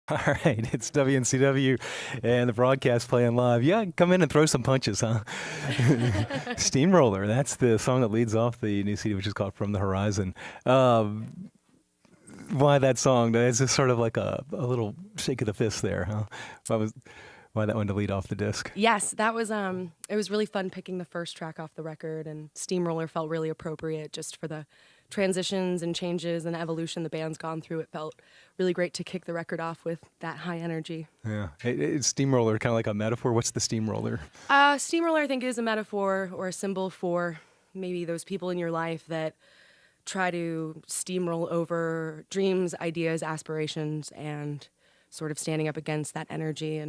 All right, it's WNCW and the broadcast playing live. Yeah, come in and throw some punches, huh? Steamroller, that's the song that leads off the new CD, which is called From the Horizon. Um, why that song? It's just sort of like a little shake of the fist there, huh? Why that one to lead off the disc? Yes, that was it was really fun picking the first track off the record, and Steamroller felt really appropriate just for the transitions and changes and evolution the band's gone through. It felt really great to kick the record off with that high energy. Yeah, it's Steamroller, kind of like a metaphor. What's the Steamroller? Steamroller, I think, is a metaphor or a symbol for maybe those people in your life that try to steamroll over dreams, ideas, aspirations, and sort of standing up against that energy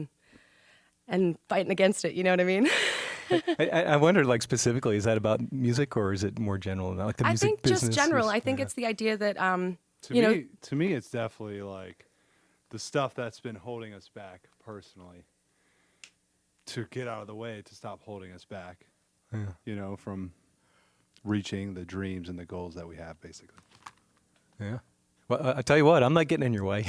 and fighting against it. You know what I mean? I wondered, like, specifically, is that about music or is it more general, like the I music think business? just general. I think it's the idea that To me, it's definitely like the stuff that's been holding us back personally. To get out of the way, to stop holding us back. Yeah. From reaching the dreams and the goals that we have, basically. Yeah. Well, I tell you what, I'm not getting in your way.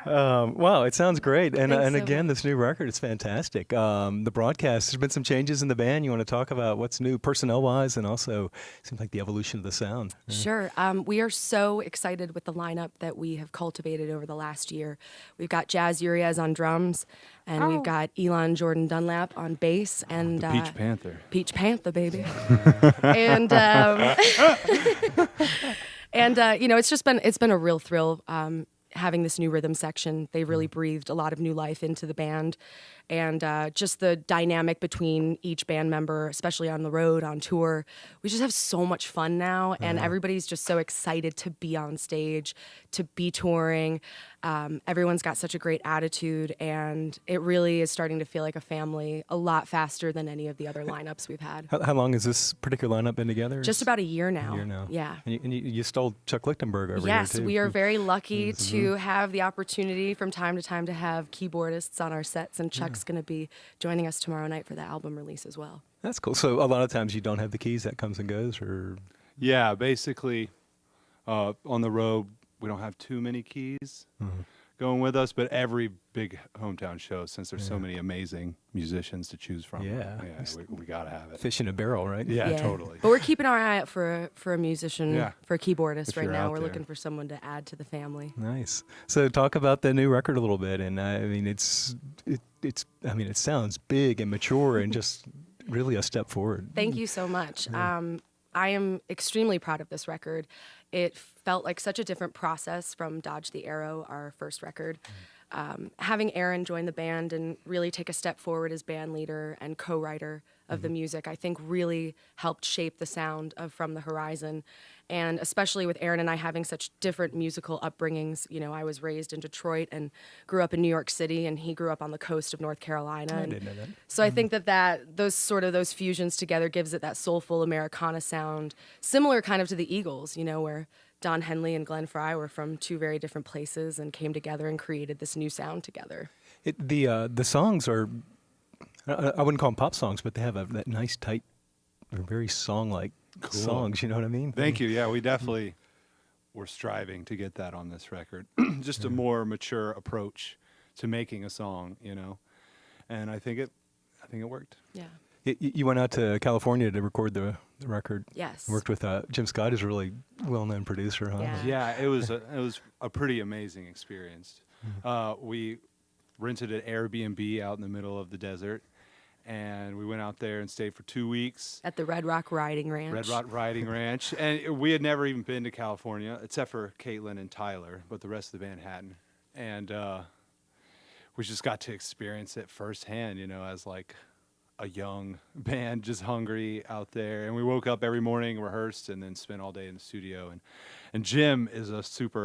Wow, it sounds great, and Thanks and so again, much. this new record is fantastic. The broadcast, there's been some changes in the band. You want to talk about what's new, personnel-wise, and also seems like the evolution of the sound. Yeah. Sure. We are so excited with the lineup that we have cultivated over the last year. We've got Jazz Urias on drums, and we've got Elon Jordan Dunlap on bass, and The Peach Panther. Peach Panther, baby. and it's been a real thrill having this new rhythm section. They really breathed a lot of new life into the band, and just the dynamic between each band member, especially on the road, on tour. We just have so much fun now, and everybody's just so excited to be on stage, to be touring. Everyone's got such a great attitude, and it really is starting to feel like a family a lot faster than any of the other lineups we've had. How long has this particular lineup been together? Just about a year now. A year now. Yeah. And you stole Chuck Lichtenberg over here, Yes, too. we are very lucky to have the opportunity from time to time to have keyboardists on our sets, and Chuck's going to be joining us tomorrow night for the album release as well. That's cool. So a lot of times you don't have the keys, that comes and goes, or... Yeah, basically, on the road, we don't have too many keys going with us, but every big hometown show, since there's so many amazing musicians to choose from, we got to have it. Fish in a barrel, right? Yeah, totally. But we're keeping our eye out for a musician, for a keyboardist If right you're now. out We're there. looking for someone to add to the family. Nice. So talk about the new record a little bit, and I mean, it sounds big and mature and just really a step forward. Thank you so much. I am extremely proud of this record. It felt like such a different process from Dodge the Arrow, our first record. Having Aaron join the band and really take a step forward as band leader and co-writer of the music, I think really helped shape the sound of From the Horizon. And especially with Aaron and I having such different musical upbringings. You know, I was raised in Detroit and grew up in New York City, and he grew up on the coast of North Carolina. I didn't know that. So I think that those fusions together gives it that soulful Americana sound, similar kind of to the Eagles, you know, where Don Henley and Glenn Frey were from two very different places and came together and created this new sound together. The songs are, I wouldn't call them pop songs, but they have that nice, tight, very song-like songs, you know what I mean? Thank you. Yeah, we definitely were striving to get that on this record. Just a more mature approach to making a song, and I think it worked. Yeah. You went out to California to record the record. Yes. Worked with Jim Scott, who's a really well-known producer, huh? Yeah. Yeah, it was a pretty amazing experience. We rented an Airbnb out in the middle of the desert, and we went out there and stayed for 2 weeks. At the Red Rock Riding Ranch. Red Rock Riding Ranch, and we had never even been to California except for Caitlin and Tyler, but the rest of the band hadn't, and we just got to experience it firsthand, as like a young band just hungry out there. And we woke up every morning, rehearsed, and then spent all day in the studio. And Jim is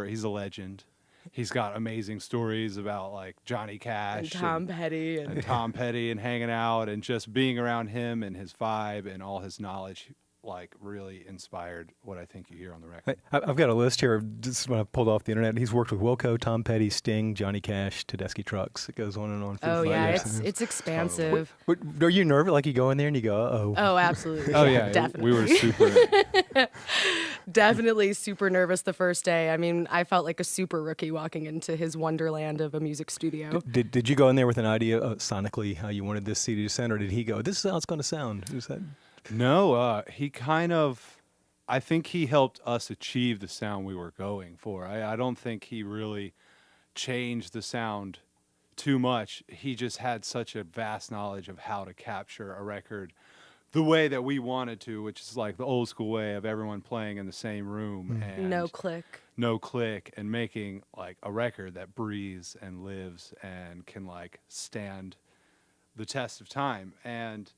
he's a legend. He's got amazing stories about like Johnny Cash And Tom Petty. and Tom Petty and hanging out and just being around him and his vibe and all his knowledge. like really inspired what I think you hear on the record. I've got a list here. Just when I pulled off the internet, he's worked with Wilco, Tom Petty, Sting, Johnny Cash, Tedeschi Trucks. It goes on and on. Oh yeah, Fighters. it's expansive. Are you nervous? Like you go in there and you go, oh. Oh, absolutely. Oh yeah, definitely. we were super. Definitely super nervous the first day. I mean, I felt like a super rookie walking into his wonderland of a music studio. Did you go in there with an idea sonically how you wanted this CD to sound, or did he go, this is how it's going to sound? Is that? No, he kind of, I think he helped us achieve the sound we were going for. I don't think he really changed the sound too much. He just had such a vast knowledge of how to capture a record the way that we wanted to, which is like the old school way of everyone playing in the same room and No click. no click, and making like a record that breathes and lives and can like stand the test of time. And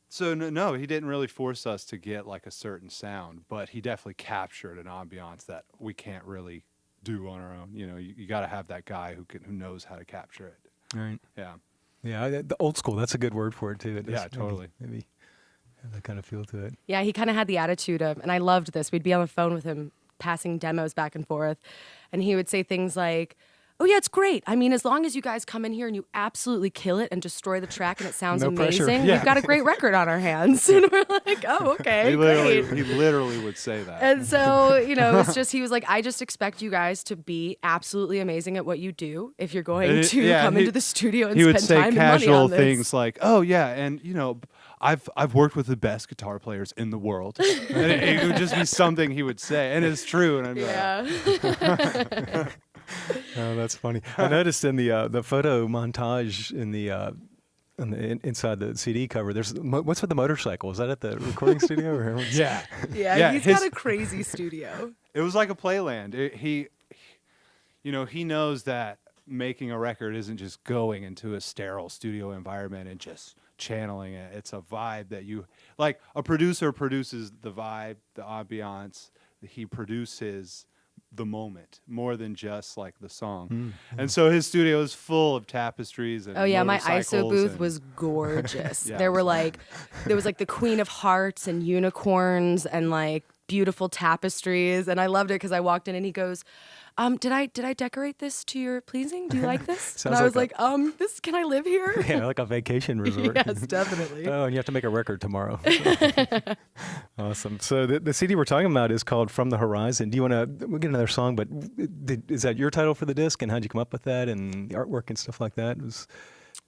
so no, he didn't really force us to get like a certain sound, but he definitely captured an ambiance that we can't really do on our own. You know, you got to have that guy who knows how to capture it. Right. Yeah. Yeah, the old school, that's a good word for it too. It Yeah, does totally. Maybe have that kind of feel to it. Yeah, he kind of had the attitude of, and I loved this. We'd be on the phone with him, passing demos back and forth, and he would say things like, "Oh yeah, it's great. I mean, as long as you guys come in here and you absolutely kill it and destroy the track and it sounds No pressure. amazing, Yeah. we've got a great record on our hands." And we're like, "Oh, okay, He great." literally would say that. And so, you know, it's just, he was like, "I just expect you guys to be absolutely amazing at what you do if you're going And to yeah, come he- into the studio and he would spend say time and money casual on this." things like, "Oh yeah, and you know, I've worked with the best guitar players in the world," and it would just be something he would say, and it's true. And I'd be like, Yeah. Oh, that's funny. I noticed in the photo montage in the inside the CD cover, there's what's with the motorcycle? Is that at the recording studio? Or yeah, Yeah, he's his- got a crazy studio. It was like a playland. He knows that making a record isn't just going into a sterile studio environment and just channeling it. It's a vibe that you like. A producer produces the vibe, the ambiance. He produces the moment more than just like the song. And so his studio is full of tapestries and Oh yeah, my ISO motorcycles booth and- was gorgeous. Yeah, there it were was like, there was like the Queen of Hearts and unicorns and like beautiful tapestries, and I loved it because I walked in and he goes, did I decorate this to your pleasing? Do you like this?" And Sounds I was like like, this, can I live here? yeah, like a vacation resort. Yes, definitely. Oh, and you have to make a record tomorrow. Awesome. So the CD we're talking about is called From the Horizon. Do you want to, we'll get another song, but is that your title for the disc, and how'd you come up with that, and the artwork and stuff like that? It was,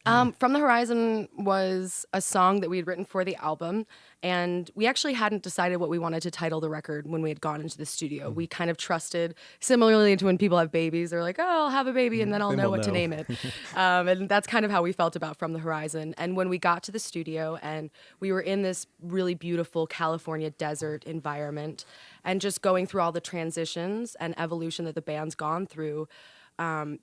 From the Horizon was a song that we had written for the album, and we actually hadn't decided what we wanted to title the record when we had gone into the studio. We kind of trusted, similarly to when people have babies, they're like, "Oh, I'll have a baby and then I'll Then know we'll what to know." name it." And that's kind of how we felt about From the Horizon. And when we got to the studio and we were in this really beautiful California desert environment and just going through all the transitions and evolution that the band's gone through,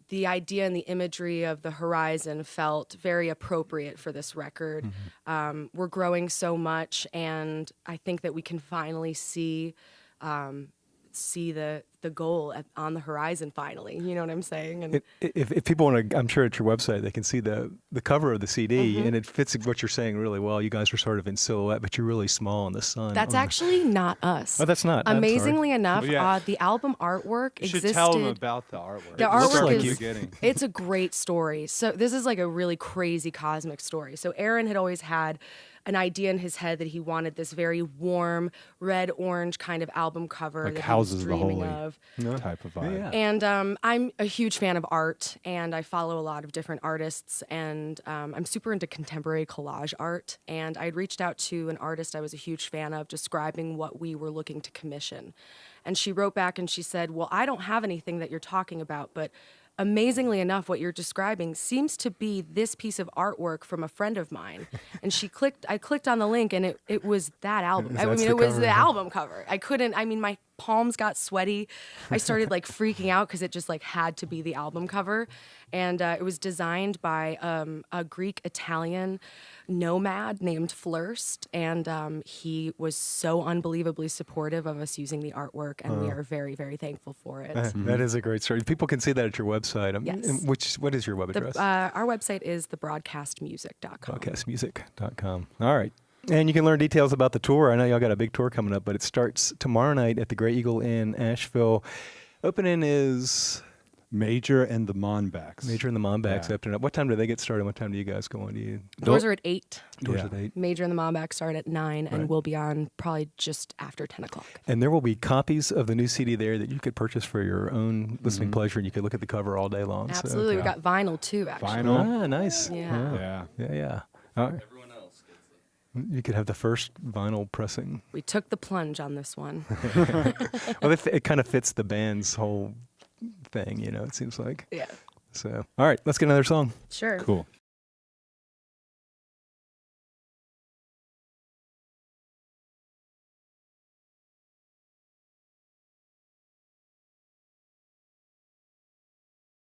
the idea and the imagery of the horizon felt very appropriate for this record. We're growing so much, and I think that we can finally see the goal on the horizon finally. You know what I'm saying? And if people want to, I'm sure at your website they can see the cover of the CD, and it fits what you're saying really well. You guys are sort of in silhouette, but you're really small in the sun. that's on the- actually not us. Oh, that's not. I'm sorry. Amazingly enough, Well, yeah. the album artwork You should existed. tell them about the artwork. The It artwork starts like at the is beginning. it's a great story. So this is like a really crazy cosmic story. So Aaron had always had an idea in his head that he wanted this very warm red orange kind of album cover Like that Houses he the was dreaming Holy of. type of vibe. Yeah. And I'm a huge fan of art, and I follow a lot of different artists, and I'm super into contemporary collage art. And I'd reached out to an artist I was a huge fan of, describing what we were looking to commission. And she wrote back and she said, "Well, I don't have anything that you're talking about, but amazingly enough, what you're describing seems to be this piece of artwork from a friend of mine." And I clicked on the link, and it was that album. I That's mean, the it was cover, the huh? album cover. My palms got sweaty. I started like freaking out because it just like had to be the album cover. And it was designed by a Greek Italian nomad named Flurst, and he was so unbelievably supportive of us using the artwork, and we are very, very thankful for it. That is a great story. People can see that at your website. Yes. And what is your web address? Our website is thebroadcastmusic.com. Broadcastmusic.com. All right. And you can learn details about the tour. I know y'all got a big tour coming up, but it starts tomorrow night at the Grey Eagle in Asheville. Opening is Major and the Monbacks. Major and the Mombacks. Yeah. Opening up. What time do they get started? What time do you guys go on? Do you Doors are at 8. doors Yeah. at 8? Major and the Momback start at 9, Right. and we'll be on probably just after 10 o'clock. And there will be copies of the new CD there that you could purchase for your own listening pleasure, and you could look at the cover all day long. so- Absolutely. We got vinyl too, actually. Vinyl. Ah, nice. Yeah. Yeah. Yeah. All right. Everyone else gets You could have the first vinyl pressing. We took the plunge on this one. Well, it kind of fits the band's whole thing, it seems like. Yeah. So, all right, let's get another song. Sure. Cool.